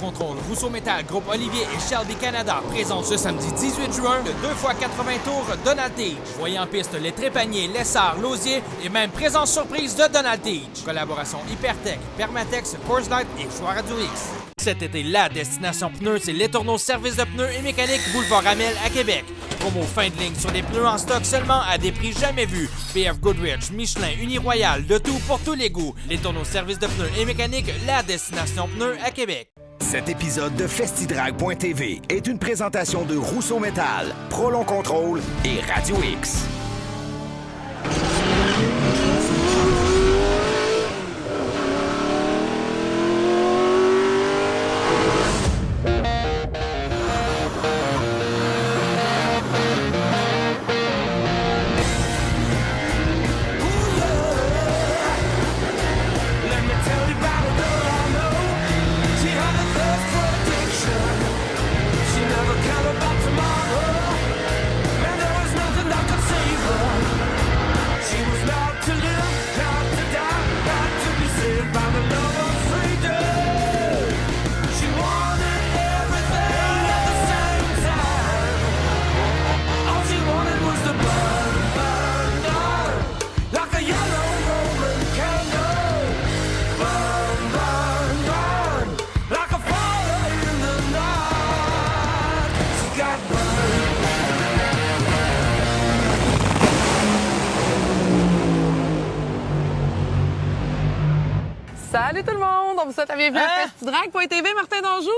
Contrôle, Rousseau Métal, Groupe Olivier et Shelby Canada présentent ce samedi 18 juin le 2x80 tours Donald Teach. Voyez en piste les Trépaniers, Lessard, Lausier et même présence surprise de Donald Teach. Collaboration Hypertech, Permatex, Coors Light et Choix Radio X. Cet été, la destination pneus, c'est Les Tourneaux Service de pneus et mécanique Boulevard Amel à Québec. Promo fin de ligne sur des pneus en stock seulement à des prix jamais vus. BF Goodrich, Michelin, Uniroyal, de tout pour tous les goûts. Les Tourneaux Service de pneus et mécanique, la destination pneus à Québec. Cet épisode de Festidrag.tv est une présentation de Rousseau Métal, Prolon Contrôle et Radio X. Salut tout le monde! On vous souhaite la bienvenue à Festidrag.tv, Martin Danjou!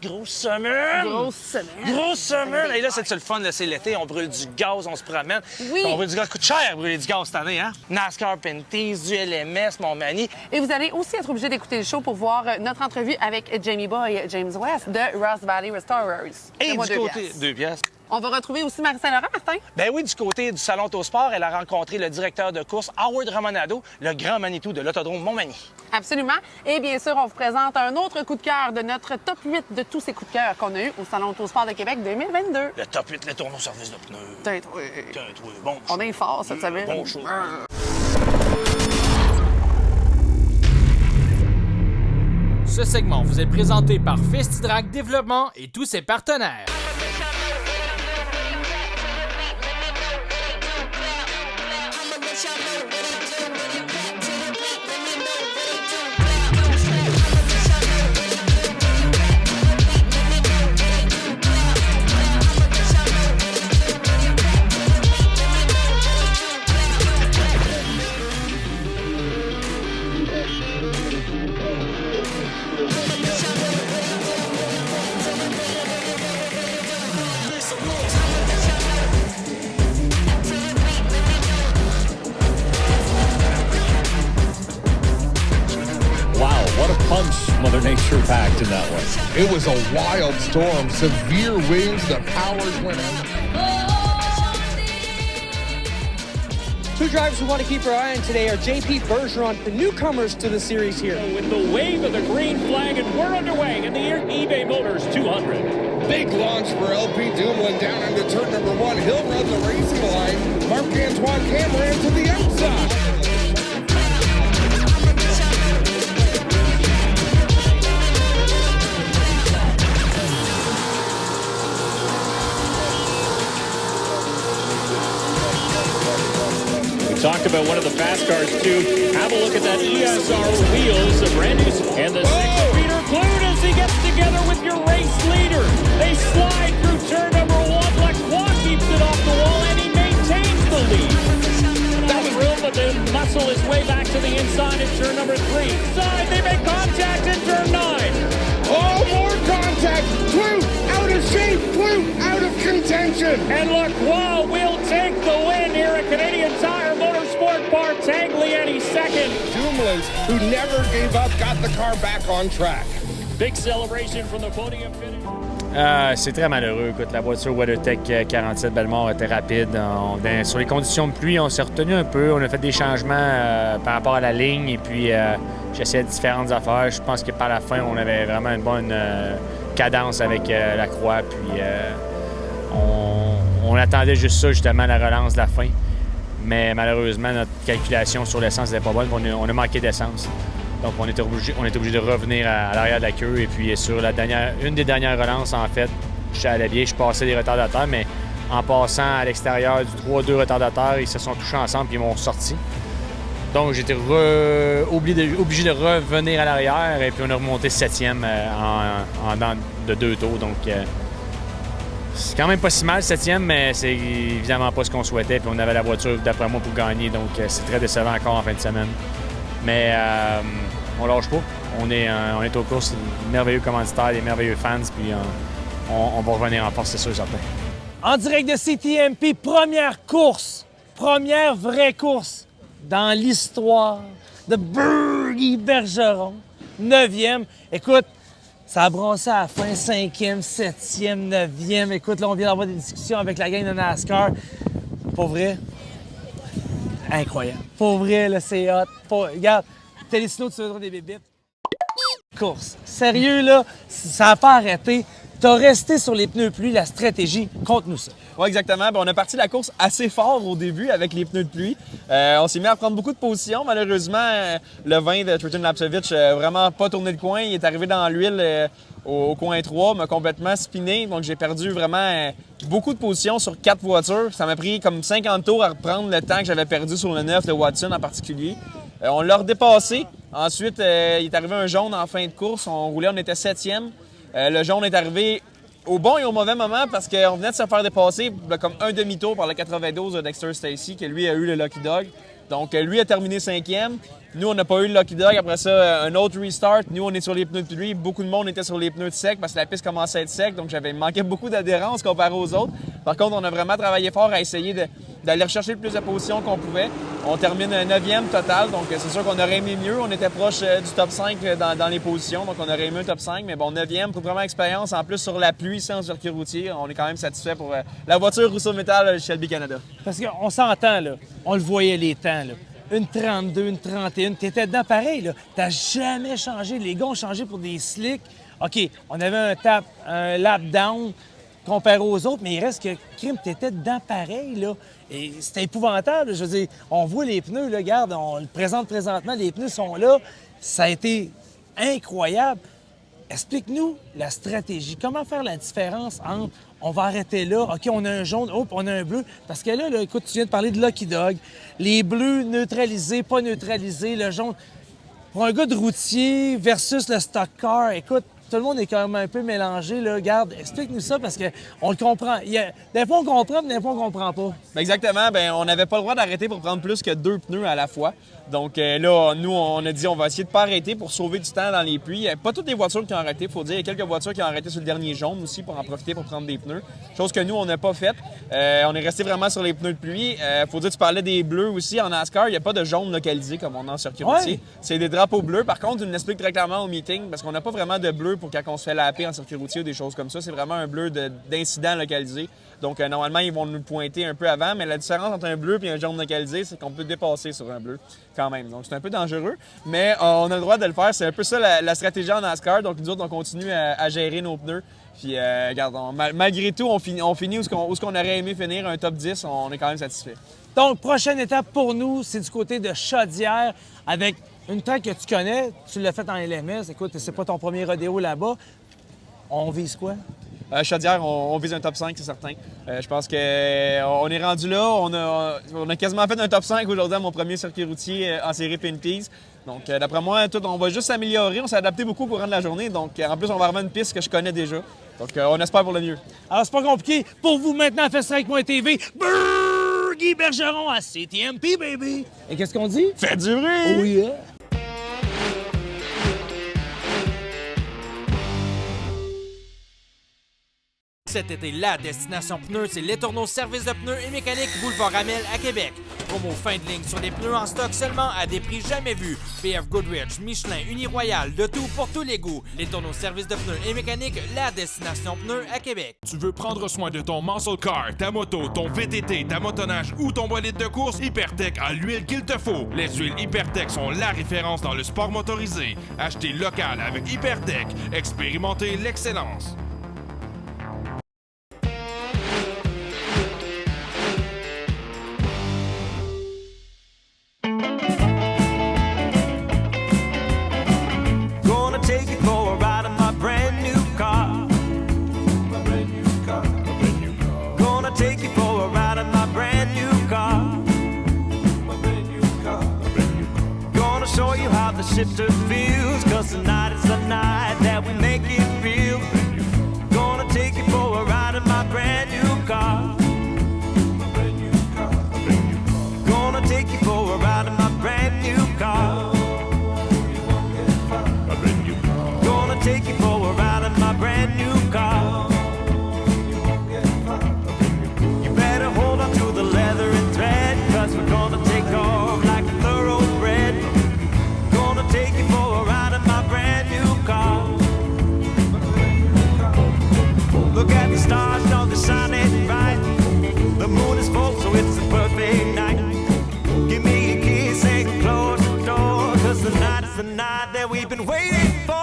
Grosse semaine! Grosse semaine! Grosse semaine! Et là, c'est le fun, là, c'est l'été, on brûle du gaz, on se promène. Oui! On brûle du gaz, coûte cher brûler du gaz cette année, hein? NASCAR Pinties, du LMS, Montmagny. Et vous allez aussi être obligé d'écouter le show pour voir notre entrevue avec Jamie Boy, James West de Ross Valley Restorers. Et Fais-moi du deux côté... piastres. 2 piastres. On va retrouver aussi Marie-Saint-Laurent, Martin. Ben oui, du côté du Salon Autosport, elle a rencontré le directeur de course, Howard Ramonado, le grand Manitou de l'Autodrome Montmagny. Absolument. Et bien sûr, on vous présente un autre coup de cœur de notre top 8 de tous ces coups de cœur qu'on a eu au Salon Autosport de Québec 2022. Le top 8, le tournoi service de pneus. Putain, oui. Putain, oui, bon. On est fort cette semaine. Bon show. Ce segment vous est présenté par Festidrag Développement et tous ses partenaires. Mother Nature packed in that way. It was a wild storm, severe winds, the powers went out. Two drivers we want to keep our eye on today are JP Bergeron, the newcomers to the series here. With the wave of the green flag, and we're underway in the eBay Motors 200. Big launch for LP Dumoulin down into turn number one. He'll run the racing line. Marc-Antoine Cameron to the outside. Talked about one of the fast cars too. Have a look at that ESR wheels, a brand new, and the six-speeder Clune as he gets together with your race leader. They slide through turn number one. Lacroix keeps it off the wall and he maintains the lead. That was real, but then muscle his way back to the inside in turn number three. Side, they make contact in turn nine. Oh, more contact! Clue out of shape! Clue out of contention! And Lacroix will take the win here at Canadian Tire Motorsport Park. Tagliani second. Dumoulin, who never gave up, got the car back on track. Big celebration from the podium finish. C'est très malheureux. Écoute, la voiture WeatherTech 47 Bellemare était rapide. Sur les conditions de pluie, on s'est retenu un peu. On a fait des changements par rapport à la ligne et puis j'essayais différentes affaires. Je pense que par la fin, on avait vraiment une bonne cadence avec la croix. Puis on attendait juste ça, justement, la relance de la fin. Mais malheureusement, notre calculation sur l'essence n'était pas bonne. On a manqué d'essence. Donc, on était obligé de revenir à l'arrière de la queue. Et puis, sur une des dernières relances, en fait, je allais bien, je passais des retardataires, mais en passant à l'extérieur du 3-2 retardataire, ils se sont touchés ensemble et ils m'ont sorti. Donc, j'étais obligé de revenir à l'arrière et puis on a remonté 7e en dans de 2 tours. Donc, c'est quand même pas si mal, 7e, mais c'est évidemment pas ce qu'on souhaitait. Puis on avait la voiture, d'après moi, pour gagner. Donc, c'est très décevant encore en fin de semaine. Mais on lâche pas. On est aux courses, des merveilleux commanditaires, des merveilleux fans. Puis on va revenir en force, c'est sûr, certain. En direct de CTMP, première course, première vraie course dans l'histoire de Burgy Bergeron, 9e. Écoute, ça a brassé à la fin, 5e, 7e, 9e. Écoute, là, on vient d'avoir des discussions avec la gang de NASCAR. Pour vrai, incroyable. Pour vrai, là, c'est hot. Regarde, Télécino, tu veux des bébites. Course. Sérieux, là, ça n'a pas arrêté. T'as resté sur les pneus pluie, la stratégie. Conte-nous ça. Oui, exactement. On a parti la course assez fort au début avec les pneus de pluie. On s'est mis à prendre beaucoup de positions. Malheureusement, le 20 de Triton Lapcevich n'a vraiment pas tourné le coin. Il est arrivé dans l'huile au coin 3, m'a complètement spiné. Donc, j'ai perdu vraiment beaucoup de positions sur 4 voitures. Ça m'a pris comme 50 tours à reprendre le temps que j'avais perdu sur le 9 de Watson en particulier. On l'a redépassé. Ensuite, il est arrivé un jaune en fin de course. On roulait, on était 7e. Le jaune est arrivé au bon et au mauvais moment parce qu'on venait de se faire dépasser comme un demi-tour par le 92 de Dexter Stacy, que lui a eu le Lucky Dog. Donc, lui a terminé 5e. Nous, on n'a pas eu le Lucky Dog. Après ça, un autre restart. Nous, on est sur les pneus de pluie. Beaucoup de monde était sur les pneus de sec parce que la piste commençait à être sec. Donc, il manquait beaucoup d'adhérence comparé aux autres. Par contre, on a vraiment travaillé fort à essayer d'aller rechercher le plus de positions qu'on pouvait. On termine 9e total. Donc, c'est sûr qu'on aurait aimé mieux. On était proche du top 5 dans les positions. Donc, on aurait aimé un top 5. Mais bon, 9e, pour vraiment expérience. En plus, sur la pluie, sans circuit routier, on est quand même satisfait pour la voiture Rousseau Metal Shelby Canada. Parce qu'on s'entend, là. On le voyait les temps, là. Une 32, une 31, t'étais dedans pareil, là. T'as jamais changé. Les gars ont changé pour des slicks. OK, on avait un lap down comparé aux autres, mais il reste que, crime, t'étais dedans pareil, là. Et c'était épouvantable. Je veux dire, on voit les pneus, là, regarde, on le présente présentement, les pneus sont là. Ça a été incroyable. Explique-nous la stratégie. Comment faire la différence entre on va arrêter là, OK, on a un jaune, hop, on a un bleu. Parce que là, écoute, tu viens de parler de Lucky Dog. Les bleus neutralisés, pas neutralisés, le jaune. Pour un gars de routier versus le stock car, écoute, tout le monde est quand même un peu mélangé, là. Regarde, explique-nous ça parce qu'on le comprend. Des fois, on comprend, mais des fois, on comprend pas. Exactement. On n'avait pas le droit d'arrêter pour prendre plus que 2 pneus à la fois. Donc là, nous, on a dit on va essayer de pas arrêter pour sauver du temps dans les pluies. Pas toutes les voitures qui ont arrêté, il faut dire. Il y a quelques voitures qui ont arrêté sur le dernier jaune aussi pour en profiter pour prendre des pneus. Chose que nous, on n'a pas faite. On est resté vraiment sur les pneus de pluie. Faut dire, tu parlais des bleus aussi. En NASCAR, il n'y a pas de jaune localisé comme on a en circuit routier. C'est des drapeaux bleus. Par contre, tu nous expliques très clairement au meeting parce qu'on n'a pas vraiment de bleu pour quand on se fait laper en circuit routier ou des choses comme ça. C'est vraiment un bleu d'incident localisé. Donc, normalement, ils vont nous le pointer un peu avant, mais la différence entre un bleu et un jaune localisé, c'est qu'on peut dépasser sur un bleu quand même. Donc, c'est un peu dangereux, mais on a le droit de le faire. C'est un peu ça la stratégie en NASCAR. Donc, nous autres, on continue à gérer nos pneus. Puis, regarde, malgré tout, on finit où ce qu'on aurait aimé finir, un top 10. On est quand même satisfait. Donc, prochaine étape pour nous, c'est du côté de Chaudière avec une track que tu connais. Tu l'as fait en LMS. Écoute, c'est pas ton premier rodéo là-bas. On vise quoi? Chaudière, on vise un top 5, c'est certain. Je pense qu'on est rendu là. On a quasiment fait un top 5 aujourd'hui à mon premier circuit routier en série Pinties. Donc, d'après moi, on va juste s'améliorer. On s'est adapté beaucoup au courant de la journée. Donc, en plus, on va remettre une piste que je connais déjà. Donc, on espère pour le mieux. Alors, c'est pas compliqué. Pour vous, maintenant, à FastTrack.tv, Burgy Bergeron à CTMP, baby! Et qu'est-ce qu'on dit? Faites du bruit! Oh yeah! Cet été, la destination pneus, c'est Letourneau Service de pneus et mécanique Boulevard Ramel à Québec. Promo fin de ligne sur des pneus en stock seulement à des prix jamais vus. BF Goodrich, Michelin, Uniroyal, de tout pour tous les goûts. Letourneau Service de pneus et mécanique, la destination pneus à Québec. Tu veux prendre soin de ton muscle car, ta moto, ton VTT, ta motoneige ou ton bolide de course? Hypertech a l'huile qu'il te faut. Les huiles Hypertech sont la référence dans le sport motorisé. Achetez local avec Hypertech. Expérimentez l'excellence. the shifter feels, 'cause tonight is the night that we make it real. Gonna take you for a ride in my brand new car. Gonna take you for a ride in my brand new car. Gonna take you for a ride in my brand new car. You better hold on to the leather and thread, 'cause we're gonna take off like a thoroughbred. Gonna take you for a ride in my brand new car. Look at the stars, don't they shining bright? The moon is full, so it's the perfect night. Give me a kiss and close the door, 'cause the night is the night that we've been waiting for.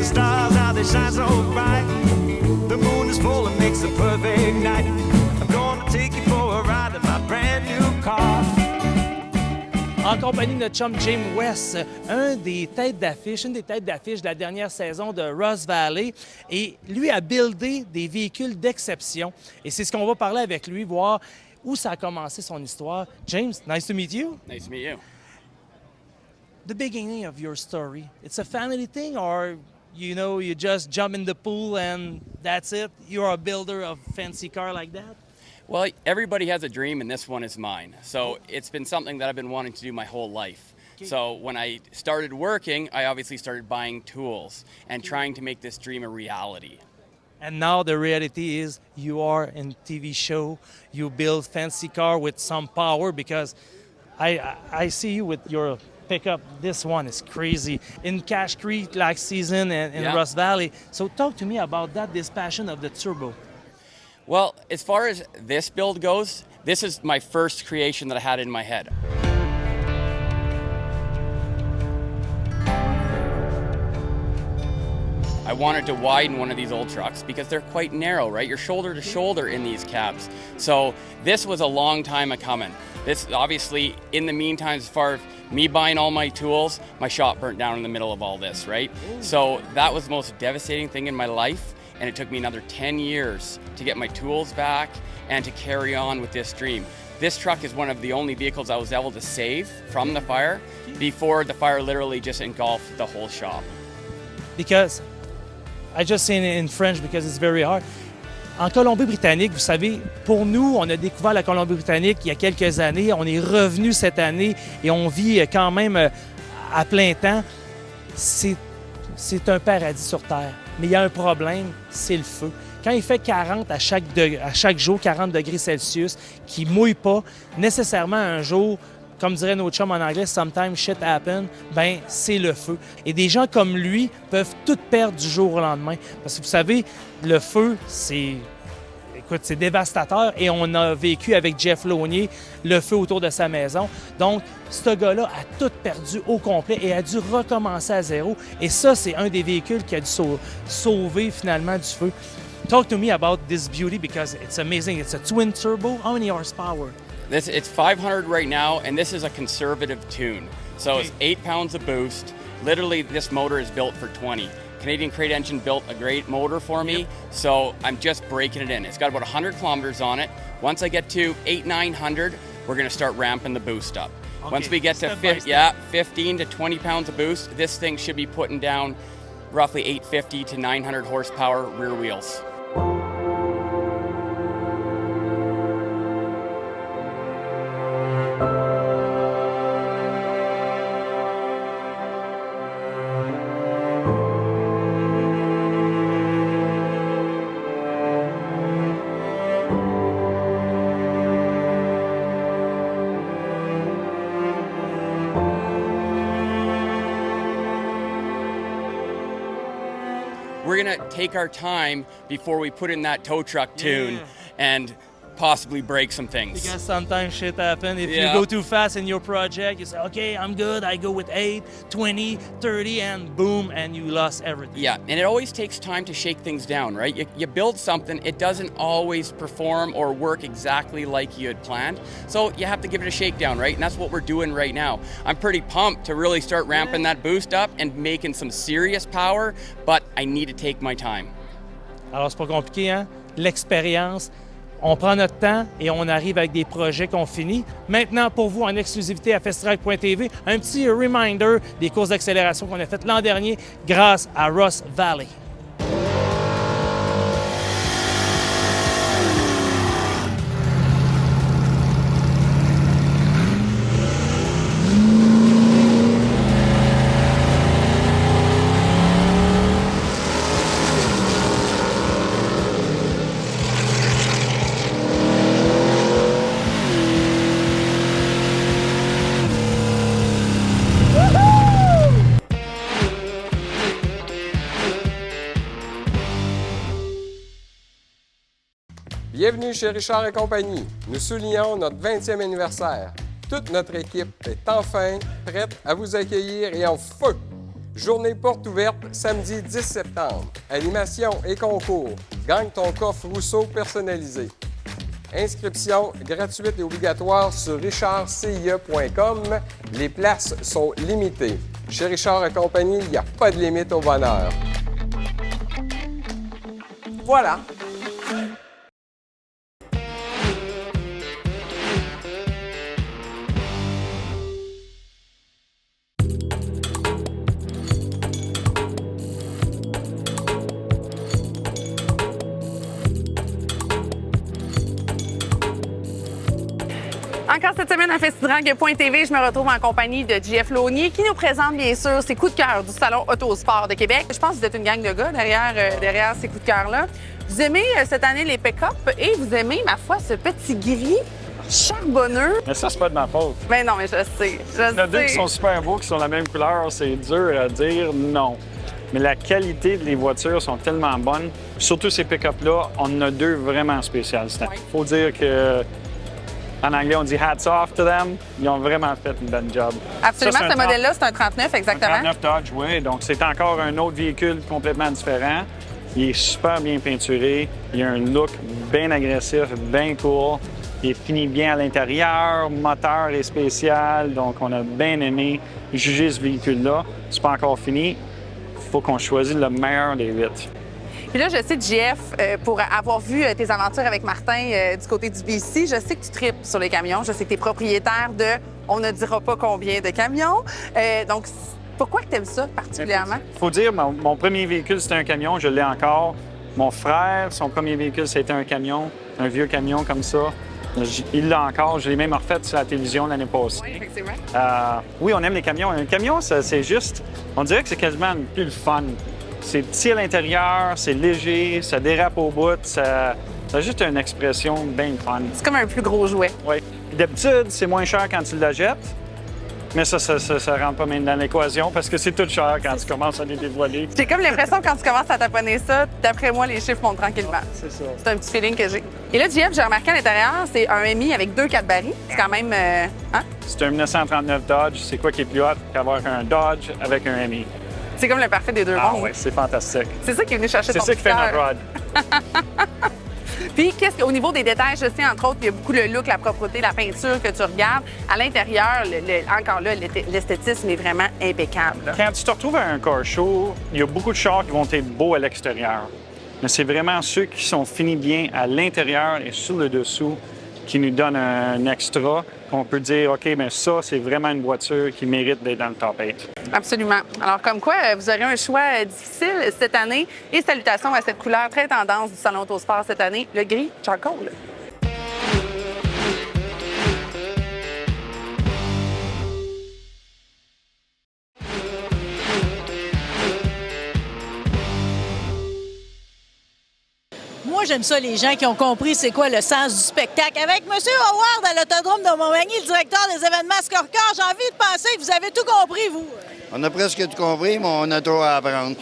Stars, how they shine so bright. The moon is full and makes a perfect night. I'm gonna take you for a ride in my brand new car. En compagnie de notre chum James West, une des têtes d'affiche de la dernière saison de Ross Valley. Et lui a buildé des véhicules d'exception. Et c'est ce qu'on va parler avec lui, voir où ça a commencé son histoire. James, nice to meet you. Nice to meet you. The beginning of your story, it's a family thing, or you just jump in the pool and that's it? You're a builder of fancy car like that? Well, everybody has a dream, and this one is mine. So it's been something that I've been wanting to do my whole life. Okay. So when I started working, I obviously started buying tools and trying to make this dream a reality. And now the reality is you are in TV show, you build fancy car with some power, because I see you with your pickup. This one is crazy. In Cache Creek last season and in Ross Valley. So talk to me about that, this passion of the turbo. Well, as far as this build goes, this is my first creation that I had in my head. I wanted to widen one of these old trucks because they're quite narrow, right? You're shoulder to shoulder in these cabs. So this was a long time coming. This obviously, in the meantime, as far as me buying all my tools, my shop burnt down in the middle of all this, right? So that was the most devastating thing in my life, and it took me another 10 years to get my tools back and to carry on with this dream. This truck is one of the only vehicles I was able to save from the fire before the fire literally just engulfed the whole shop. Because, I just say it in French because it's very hard. En Colombie-Britannique, vous savez, pour nous, on a découvert la Colombie-Britannique il y a quelques années. On est revenu cette année et on vit quand même à plein temps. C'est un paradis sur Terre. Mais il y a un problème, c'est le feu. Quand il fait 40 à chaque jour, 40 degrés Celsius, qui ne mouille pas, nécessairement un jour, comme dirait notre chum en anglais, sometimes shit happen, ben c'est le feu. Et des gens comme lui peuvent tout perdre du jour au lendemain. Parce que vous savez, le feu, c'est dévastateur. Et on a vécu avec Jeff Launier le feu autour de sa maison. Donc, ce gars-là a tout perdu au complet et a dû recommencer à zéro. Et ça, c'est un des véhicules qui a dû sauver finalement du feu. Talk to me about this beauty because it's amazing. It's a twin turbo. How many horsepower? It's 500 right now, and this is a conservative tune. So It's 8 pounds of boost. Literally, this motor is built for 20. Canadian Crate Engine built a great motor for me, so I'm just breaking it in. It's got about 100 kilometers on it. Once I get to 900, we're going to start ramping the boost up. Okay. Once we get to 15 to 20 pounds of boost, this thing should be putting down roughly 850 to 900 horsepower rear wheels. We're gonna take our time before we put in that tow truck tune and possibly break some things. Because sometimes shit happens. If Yeah. you go too fast in your project, you say, okay, I'm good. I go with 8, 20, 30, and boom, and you lost everything. Yeah, and it always takes time to shake things down, right? You build something, it doesn't always perform or work exactly like you had planned. So you have to give it a shakedown, right? And that's what we're doing right now. I'm pretty pumped to really start ramping that boost up and making some serious power, but I need to take my time. Alors, c'est pas compliqué, hein? L'expérience. On prend notre temps et on arrive avec des projets qu'on finit. Maintenant, pour vous, en exclusivité à FestiDrag.tv, un petit reminder des courses d'accélération qu'on a faites l'an dernier grâce à Ross Valley. Bienvenue chez Richard et compagnie. Nous soulignons notre 20e anniversaire. Toute notre équipe est enfin prête à vous accueillir et en feu. Journée porte ouverte samedi 10 septembre. Animation et concours. Gagne ton coffre Rousseau personnalisé. Inscription gratuite et obligatoire sur richardcie.com. Les places sont limitées. Chez Richard et compagnie, il n'y a pas de limite au bonheur. Voilà. Encore cette semaine à FestiDrag.tv, je me retrouve en compagnie de JF Launier qui nous présente bien sûr ses coups de cœur du Salon Autosport de Québec. Je pense que vous êtes une gang de gars derrière ces coups de cœur-là. Vous aimez cette année les pick-up et vous aimez, ma foi, ce petit gris charbonneux. Mais ça, c'est pas de ma faute. Mais non, mais je sais. Il y en a deux qui sont super beaux, qui sont la même couleur. C'est dur à dire non. Mais la qualité des voitures sont tellement bonnes. Surtout ces pick-up-là, on en a deux vraiment spéciales. Il faut dire que... En anglais, on dit « hats off to them ». Ils ont vraiment fait une bonne job. Absolument, Ça, ce modèle-là, c'est un 39, exactement. Un 39 Dodge, oui. Donc, c'est encore un autre véhicule complètement différent. Il est super bien peinturé. Il a un look bien agressif, bien cool. Il est fini bien à l'intérieur. Moteur est spécial. Donc, on a bien aimé juger ce véhicule-là. C'est pas encore fini. Il faut qu'on choisisse le meilleur des 8. Puis là, je sais, JF, pour avoir vu tes aventures avec Martin du côté du BC, je sais que tu tripes sur les camions. Je sais que tu es propriétaire de, on ne dira pas combien de camions. Donc, pourquoi tu aimes ça particulièrement? Il faut dire, mon premier véhicule, c'était un camion. Je l'ai encore. Mon frère, son premier véhicule, c'était un camion, un vieux camion comme ça. Il l'a encore. Je l'ai même refait sur la télévision l'année passée. Oui, effectivement. Oui, on aime les camions. Un camion, c'est juste... On dirait que c'est quasiment plus le fun. C'est petit à l'intérieur, c'est léger, ça dérape au bout, ça a juste une expression bien fun. C'est comme un plus gros jouet. Oui. D'habitude, c'est moins cher quand tu la jettes, mais ça rentre pas même dans l'équation parce que c'est tout cher quand tu commences à les dévoiler. J'ai comme l'impression quand tu commences à taponner ça, d'après moi, les chiffres montent tranquillement. C'est ça. C'est un petit feeling que j'ai. Et là, JF, j'ai remarqué à l'intérieur, c'est un MI avec 2 4 C'est quand même... hein? C'est un 1939 Dodge. C'est quoi qui est plus hot qu'avoir un Dodge avec un MI? C'est comme le parfait des deux mondes. Ah oui, c'est fantastique. C'est ça qui est venu chercher ton C'est ça qui fait cœur. notre rod. Puis, au niveau des détails, je sais, entre autres, il y a beaucoup le look, la propreté, la peinture que tu regardes. À l'intérieur, encore là, l'esthétisme est vraiment impeccable. Là. Quand tu te retrouves à un car show, il y a beaucoup de chars qui vont être beaux à l'extérieur. Mais c'est vraiment ceux qui sont finis bien à l'intérieur et sur le dessous qui nous donnent un extra, qu'on peut dire, OK, mais ça, c'est vraiment une voiture qui mérite d'être dans le top 8. Absolument. Alors, comme quoi, vous aurez un choix difficile cette année. Et salutations à cette couleur très tendance du Salon Autosport cette année, le gris charcoal. Moi, j'aime ça, les gens qui ont compris c'est quoi le sens du spectacle. Avec M. Howard à l'Autodrome de Montmagny, le directeur des événements Scorecard, j'ai envie de penser que vous avez tout compris, vous. On a presque tout compris, mais on a trop à apprendre.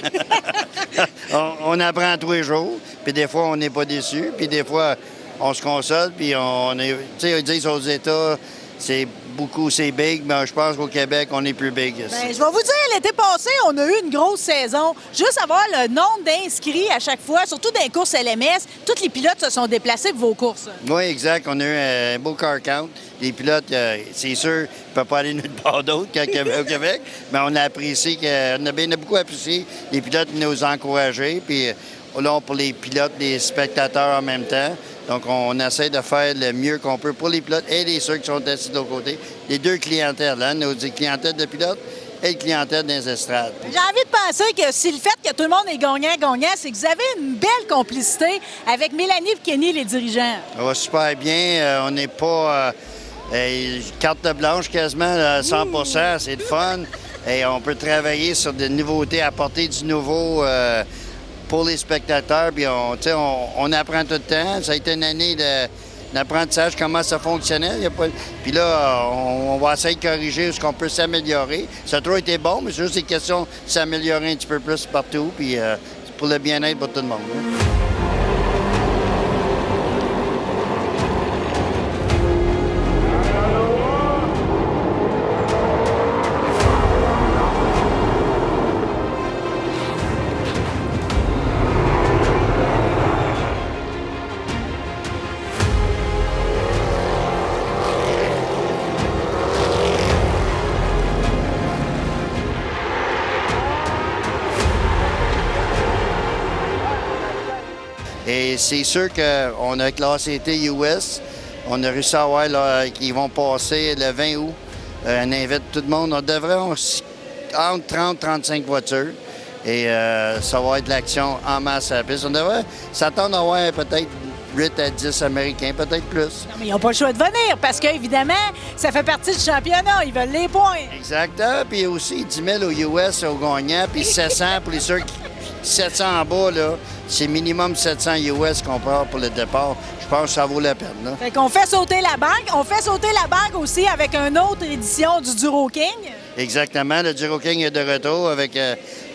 on apprend tous les jours, puis des fois, on n'est pas déçus, puis des fois, on se console, puis on est... Tu sais, ils disent aux États, c'est big, mais je pense qu'au Québec, on est plus big. Bien, je vais vous dire, l'été passé, on a eu une grosse saison. Juste avoir le nombre d'inscrits à chaque fois, surtout dans les courses LMS, tous les pilotes se sont déplacés pour vos courses. Oui, exact. On a eu un beau car count. Les pilotes, c'est sûr, ils ne peuvent pas aller nulle part d'autre qu'au Québec, mais on a apprécié, on a beaucoup apprécié. Les pilotes nous ont encouragés, puis là, pour les pilotes, les spectateurs en même temps. Donc, on essaie de faire le mieux qu'on peut pour les pilotes et ceux qui sont assis de l'autre côté. Les deux clientèles, hein, nos clientèles de pilotes et le clientèle des estrades. J'ai envie de penser que si le fait que tout le monde est gagnant, c'est que vous avez une belle complicité avec Mélanie et Kenny, les dirigeants. Ça va super bien. On n'est pas carte blanche quasiment à 100 c'est le fun. Et on peut travailler sur des nouveautés, apporter du nouveau pour les spectateurs. Puis on apprend tout le temps. Ça a été une année d'apprentissage, comment ça fonctionnait. Puis là, on va essayer de corriger ce qu'on peut s'améliorer. Ça a toujours été bon, mais c'est juste une question de s'améliorer un petit peu plus partout. Puis c'est pour le bien-être pour tout le monde. Hein. Et c'est sûr qu'on a classé US. On a réussi à avoir qu'ils vont passer le 20 août. On invite tout le monde. On devrait entre 30 et 35 voitures. Et ça va être de l'action en masse à la piste. On devrait s'attendre à avoir peut-être 8 à 10 Américains, peut-être plus. Non, mais ils n'ont pas le choix de venir parce qu'évidemment, ça fait partie du championnat. Ils veulent les points. Exactement. Puis aussi 10 000 aux US aux gagnants, puis 700 pour les ceux qui... 700 en bas, là, c'est minimum 700 US qu'on part pour le départ. Je pense que ça vaut la peine. Là. Fait qu'on fait sauter la banque. On fait sauter la banque aussi avec une autre édition du Duro King. Exactement. Le Duro King est de retour avec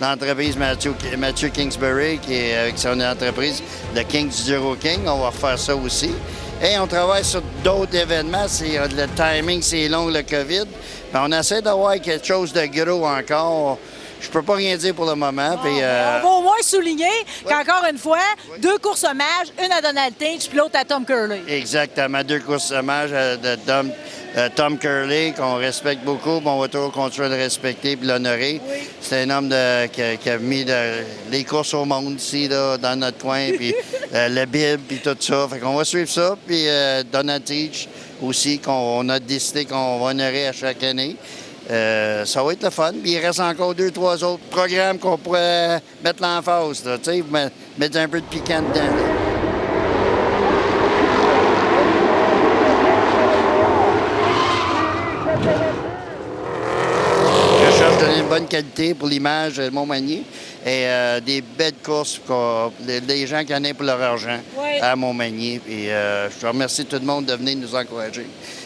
l'entreprise Mathieu Kingsbury, qui est avec son entreprise, le King du Duro King. On va refaire ça aussi. Et on travaille sur d'autres événements. Le timing, c'est long, le COVID. Mais on essaie d'avoir quelque chose de gros encore. Je peux pas rien dire pour le moment. Puis, on va au moins souligner qu'encore une fois, 2 courses hommages, une à Donald Tage puis l'autre à Tom Curley. Exactement, 2 courses hommages de Tom Curley, qu'on respecte beaucoup. On va toujours continuer de le respecter et de l'honorer. Oui. C'est un homme qui a mis les courses au monde ici, là, dans notre coin, puis le Bible, puis tout ça. Fait qu'on va suivre ça. Puis Donald Tage aussi, qu'on a décidé qu'on va honorer à chaque année. Ça va être le fun. Puis il reste encore 2-3 autres programmes qu'on pourrait mettre l'emphase, tu sais, mettre un peu de piquant dedans. Là. Je cherche de donner une bonne qualité pour l'image de Montmagny et des belles courses pour les gens qui en ont pour leur argent à Montmagny. Puis je remercie tout le monde de venir nous encourager.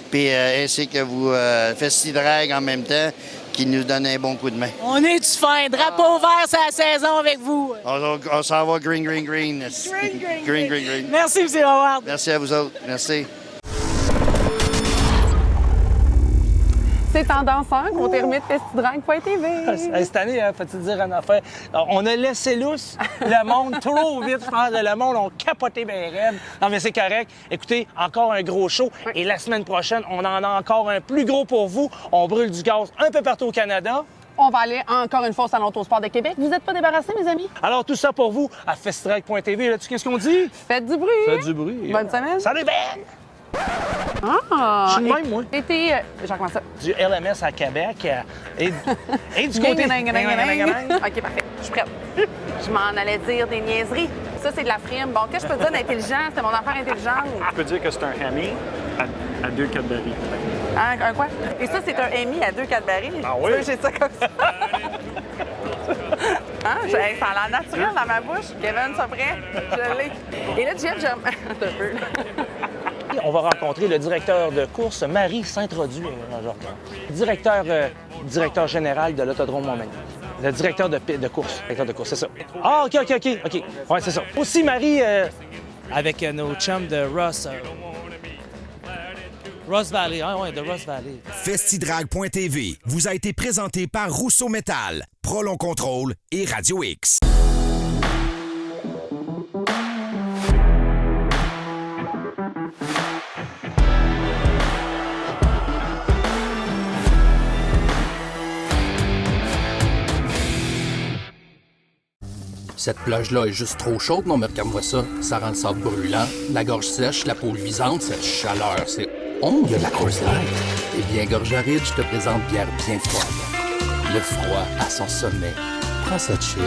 Puis ainsi que vous, Festi-Drag en même temps, qui nous donne un bon coup de main. On est-tu fin? Drapeau vert, c'est la saison avec vous. On s'en va green. Green. Merci, M. Howard. Merci à vous autres. Merci. C'est Tendance 5 qu'on termine Festi-Drag.tv. Cette année, faut-il dire une affaire, on a laissé lousse le monde trop vite. Je pense que le monde a capoté bien raide. Non, mais c'est correct. Écoutez, encore un gros show. Et la semaine prochaine, on en a encore un plus gros pour vous. On brûle du gaz un peu partout au Canada. On va aller encore une fois au Salon Autosport de Québec. Vous n'êtes pas débarrassés, mes amis? Alors, tout ça pour vous à Festi-Drag.tv. Là-dessus, qu'est-ce qu'on dit? Faites du bruit. Faites du bruit. Bonne semaine. Salut, Ben! Ah! Je suis de même, moi. Genre comment ça? Du LMS à Québec et du côté... OK, parfait. Je suis prête. Je m'en allais dire des niaiseries. Ça, c'est de la frime. Bon, qu'est-ce que je peux dire d'intelligent? C'était mon affaire intelligente. Je peux dire que c'est un Hemi à 2 Cadbury. Un quoi? Et ça, c'est un Hemi à 2 Cadbury. Ah oui? J'ai ça comme ça. Hein? Ça a l'air naturel dans ma bouche. Kevin, ça prêt? Je l'ai. Et là, Jeff, j'aime... Attends un peu. On va rencontrer le directeur de course, Marie Saint-Rodu, directeur général de l'Autodrome Montmagny. Le directeur de course. C'est ça. Ah, OK. Ouais, c'est ça. Aussi, Marie, avec nos chums de Ross Valley. Ah ouais, de Ross Valley. Festidrag.tv vous a été présenté par Rousseau Métal, Prolon Contrôle et Radio X. Cette plage-là est juste trop chaude, non mais regarde-moi ça. Ça rend le sable brûlant, la gorge sèche, la peau luisante, cette chaleur, c'est... Oh, il y a de la Coors Light. Eh bien, Gorge Aride, je te présente bière bien froide. Le froid à son sommet. Prends ça chill.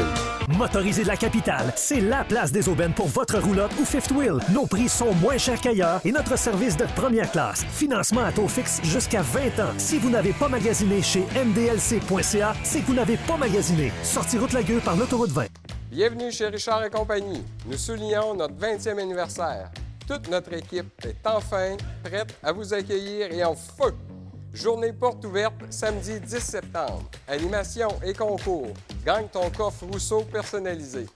Motorisé de la capitale, c'est la place des aubaines pour votre roulotte ou fifth wheel. Nos prix sont moins chers qu'ailleurs et notre service de première classe. Financement à taux fixe jusqu'à 20 ans. Si vous n'avez pas magasiné chez mdlc.ca, c'est que vous n'avez pas magasiné. Sortie route Lagueux par l'autoroute 20. Bienvenue chez Richard et compagnie. Nous soulignons notre 20e anniversaire. Toute notre équipe est enfin prête à vous accueillir et en feu. Journée porte ouverte samedi 10 septembre. Animation et concours. Gagne ton coffre Rousseau personnalisé.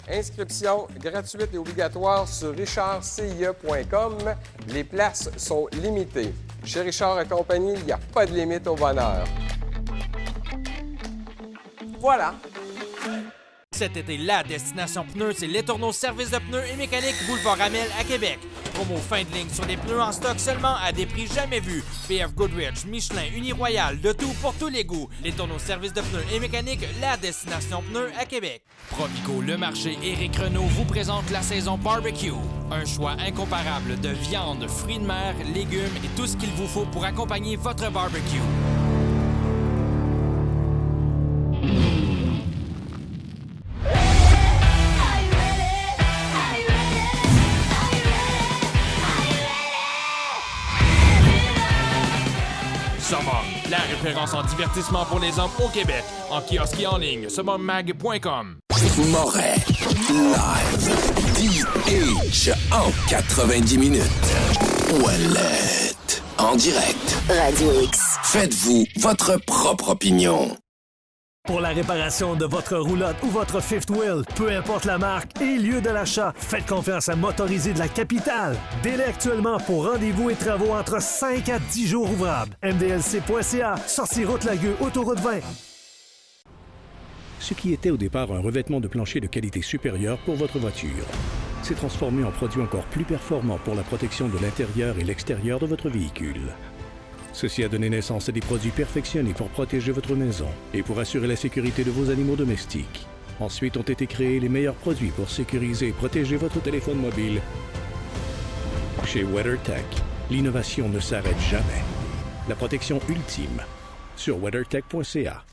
Inscription gratuite et obligatoire sur richardcia.com. Les places sont limitées. Chez Richard et compagnie, il n'y a pas de limite au bonheur. Voilà. Cet été, la destination pneus, c'est Les Tourneaux Service de pneus et mécanique Boulevard Amel à Québec. Promo fin de ligne sur des pneus en stock seulement à des prix jamais vus. PF Goodrich, Michelin, Uniroyal, de tout pour tous les goûts. Les Tourneaux Service de pneus et mécanique, la destination pneus à Québec. Provigo, le marché Éric Renault vous présente la saison barbecue. Un choix incomparable de viande, fruits de mer, légumes et tout ce qu'il vous faut pour accompagner votre barbecue. Summum, la référence en divertissement pour les hommes au Québec. En kiosque et en ligne, summummag.com. Moret, live, DH, en 90 minutes. Ouellette, en direct. Radio X. Faites-vous votre propre opinion. Pour la réparation de votre roulotte ou votre fifth wheel, peu importe la marque et lieu de l'achat, faites confiance à Motorisé de la capitale. Délai actuellement pour rendez-vous et travaux entre 5 à 10 jours ouvrables. MDLC.ca, sortie route Lagueux, autoroute 20. Ce qui était au départ un revêtement de plancher de qualité supérieure pour votre voiture s'est transformé en produit encore plus performant pour la protection de l'intérieur et l'extérieur de votre véhicule. Ceci a donné naissance à des produits perfectionnés pour protéger votre maison et pour assurer la sécurité de vos animaux domestiques. Ensuite ont été créés les meilleurs produits pour sécuriser et protéger votre téléphone mobile. Chez WeatherTech, l'innovation ne s'arrête jamais. La protection ultime sur weathertech.ca.